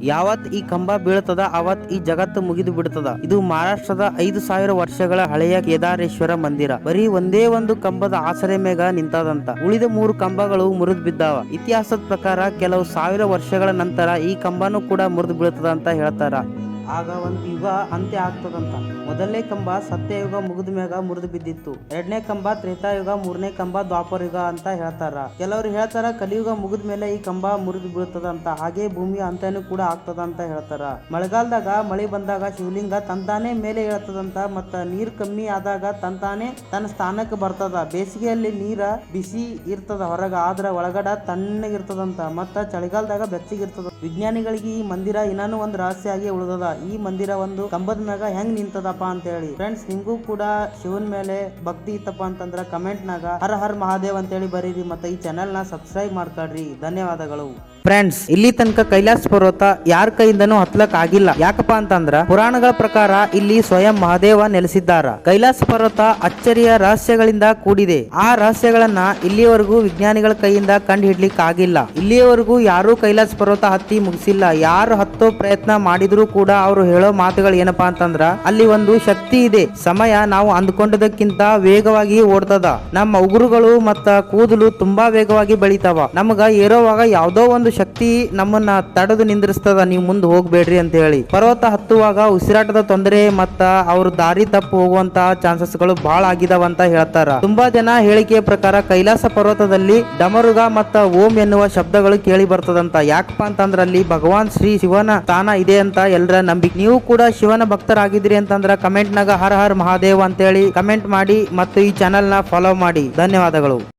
ಯಾವತ್ ಈ ಕಂಬ ಬೀಳ್ತದ ಅವತ್ ಈ ಜಗತ್ತು ಮುಗಿದು ಬಿಡ್ತದ. ಇದು ಮಹಾರಾಷ್ಟ್ರದ 5,000 ವರ್ಷಗಳ ಹಳೆಯ ಕೇದಾರೇಶ್ವರ ಮಂದಿರ. ಬರೀ ಒಂದೇ ಒಂದು ಕಂಬದ ಆಸರೆ ಮೇಗ ನಿಂತದಂತ. ಉಳಿದ 3 ಕಂಬಗಳು ಮುರಿದು ಬಿದ್ದಾವ. ಇತಿಹಾಸದ ಪ್ರಕಾರ ಕೆಲವು 1000 ವರ್ಷಗಳ ನಂತರ ಈ ಕಂಬನೂ ಕೂಡ ಮುರಿದು ಬೀಳ್ತದ ಅಂತ ಹೇಳ್ತಾರ. ಆಗ ಒಂದು ಯುಗ ಅಂತ್ಯ ಆಗ್ತದಂತ. ಮೊದಲನೇ ಕಂಬ ಸತ್ಯಯುಗ ಮುಗಿದ ಮ್ಯಾಗ ಮುರಿದು ಬಿದ್ದಿತ್ತು. 2ನೇ ಕಂಬ ತ್ರೇತಾಯುಗ, 3ನೇ ಕಂಬ ದ್ವಾಪರ ಯುಗ ಅಂತ ಹೇಳ್ತಾರ. ಕೆಲವರು ಹೇಳ್ತಾರ ಕಲಿಯುಗ ಮುಗಿದ ಮೇಲೆ ಈ ಕಂಬ ಮುರಿದು ಬೀಳ್ತದ ಅಂತ. ಹಾಗೆ ಭೂಮಿಯ ಅಂತ್ಯನೂ ಕೂಡ ಆಗ್ತದ ಅಂತ ಹೇಳ್ತಾರ. ಮಳೆಗಾಲದಾಗ ಮಳೆ ಬಂದಾಗ ಶಿವಲಿಂಗ ತಂತಾನೆ ಮೇಲೆ ಹೇಳ್ತದಂತ. ಮತ್ತ ನೀರ್ ಕಮ್ಮಿ ಆದಾಗ ತಂತಾನೆ ತನ್ನ ಸ್ಥಾನಕ್ಕೆ ಬರ್ತದ. ಬೇಸಿಗೆಯಲ್ಲಿ ನೀರ ಬಿಸಿ ಇರ್ತದ ಹೊರಗ, ಆದ್ರ ಒಳಗಡ ತಣ್ಣಗಿರ್ತದಂತ. ಮತ್ತ ಚಳಿಗಾಲದಾಗ ಬೆಚ್ಚಗಿರ್ತದ. ವಿಜ್ಞಾನಿಗಳಿಗೆ ಈ ಮಂದಿರ ಇನ್ನೂ ಒಂದು ರಹಸ್ಯ ಆಗಿ ಉಳಿದದ. ಈ ಮಂದಿರ ಒಂದು ಕಂಬದ ಮ್ಯಾಗ ಹೆಂಗ್ ನಿಂತದಪ್ಪ ಅಂತ ಹೇಳಿ. ಫ್ರೆಂಡ್ಸ್, ನಿಮ್ಗೂ ಕೂಡ ಶಿವನ್ ಮೇಲೆ ಭಕ್ತಿ ಇತ್ತಪ್ಪ ಅಂತಂದ್ರ ಕಮೆಂಟ್ ನಾಗ ಹರ ಹರ್ ಮಹಾದೇವ್ ಅಂತ ಹೇಳಿ ಬರೀರಿ. ಮತ್ತೆ ಈ ಚಾನೆಲ್ ನ ಸಬ್ಸ್ಕ್ರೈಬ್ ಮಾಡ್ಕೊಳ್ರಿ. ಧನ್ಯವಾದಗಳು. ಫ್ರೆಂಡ್ಸ್, ಇಲ್ಲಿ ತನಕ ಕೈಲಾಸ ಪರ್ವತ ಯಾರ ಕೈಯಿಂದನೂ ಹತ್ಲಕ್ ಆಗಿಲ್ಲ. ಯಾಕಪ್ಪ ಅಂತಂದ್ರ ಪುರಾಣಗಳ ಪ್ರಕಾರ ಇಲ್ಲಿ ಸ್ವಯಂ ಮಹಾದೇವ ನೆಲೆಸಿದ್ದಾರ. ಕೈಲಾಸ ಪರ್ವತ ಅಚ್ಚರಿಯ ರಹಸ್ಯಗಳಿಂದ ಕೂಡಿದೆ. ಆ ರಹಸ್ಯಗಳನ್ನ ಇಲ್ಲಿಯವರೆಗೂ ವಿಜ್ಞಾನಿಗಳ ಕೈಯಿಂದ ಕಂಡು ಹಿಡ್ಲಿಕ್ಕೆ ಆಗಿಲ್ಲ. ಇಲ್ಲಿಯವರೆಗೂ ಯಾರು ಕೈಲಾಸ ಪರ್ವತ ಹತ್ತಿ ಮುಗಿಸಿಲ್ಲ. ಯಾರು ಹತ್ತೋ ಪ್ರಯತ್ನ ಮಾಡಿದ್ರು ಕೂಡ ಅವರು ಹೇಳೋ ಮಾತುಗಳು ಏನಪ್ಪಾ ಅಂತಂದ್ರ ಅಲ್ಲಿ ಒಂದು ಶಕ್ತಿ ಇದೆ. ಸಮಯ ನಾವು ಅಂದ್ಕೊಂಡದಕ್ಕಿಂತ ವೇಗವಾಗಿ ಓಡ್ತದ. ನಮ್ಮ ಉಗುರುಗಳು ಮತ್ತ ಕೂದಲು ತುಂಬಾ ವೇಗವಾಗಿ ಬೆಳಿತಾವ. ನಮಗ ಏರೋವಾಗ ಯಾವ್ದೋ ಒಂದು ಶಕ್ತಿ ನಮ್ಮನ್ನ ತಡೆದು ನಿಂದ್ರಿಸ್ತದ, ನೀವು ಮುಂದೆ ಹೋಗ್ಬೇಡ್ರಿ ಅಂತ ಹೇಳಿ. ಪರ್ವತ ಹತ್ತುವಾಗ ಉಸಿರಾಟದ ತೊಂದರೆ ಮತ್ತ ಅವ್ರ ದಾರಿ ತಪ್ಪು ಹೋಗುವಂತ ಚಾನ್ಸಸ್ ಗಳು ಬಹಳ ಆಗಿದಾವ ಅಂತ ಹೇಳ್ತಾರ. ತುಂಬಾ ಜನ ಹೇಳಿಕೆಯ ಪ್ರಕಾರ ಕೈಲಾಸ ಪರ್ವತದಲ್ಲಿ ಡಮರುಗ ಮತ್ತ ಓಂ ಎನ್ನುವ ಶಬ್ದಗಳು ಕೇಳಿ ಬರ್ತದಂತ. ಯಾಕಪ್ಪ ಅಂತಂದ್ರ ಅಲ್ಲಿ ಭಗವಾನ್ ಶ್ರೀ ಶಿವನ ಸ್ಥಾನ ಇದೆ ಅಂತ ಎಲ್ಲರ ನಂಬಿಕೆ. ನೀವು ಕೂಡ ಶಿವನ ಭಕ್ತರಾಗಿದ್ರಿ ಅಂತಂದ್ರ ಕಮೆಂಟ್ ನಾಗ ಹರ ಹರ್ ಮಹಾದೇವ್ ಅಂತೇಳಿ ಕಮೆಂಟ್ ಮಾಡಿ ಮತ್ತು ಈ ಚಾನೆಲ್ ನ ಫಾಲೋ ಮಾಡಿ. ಧನ್ಯವಾದಗಳು.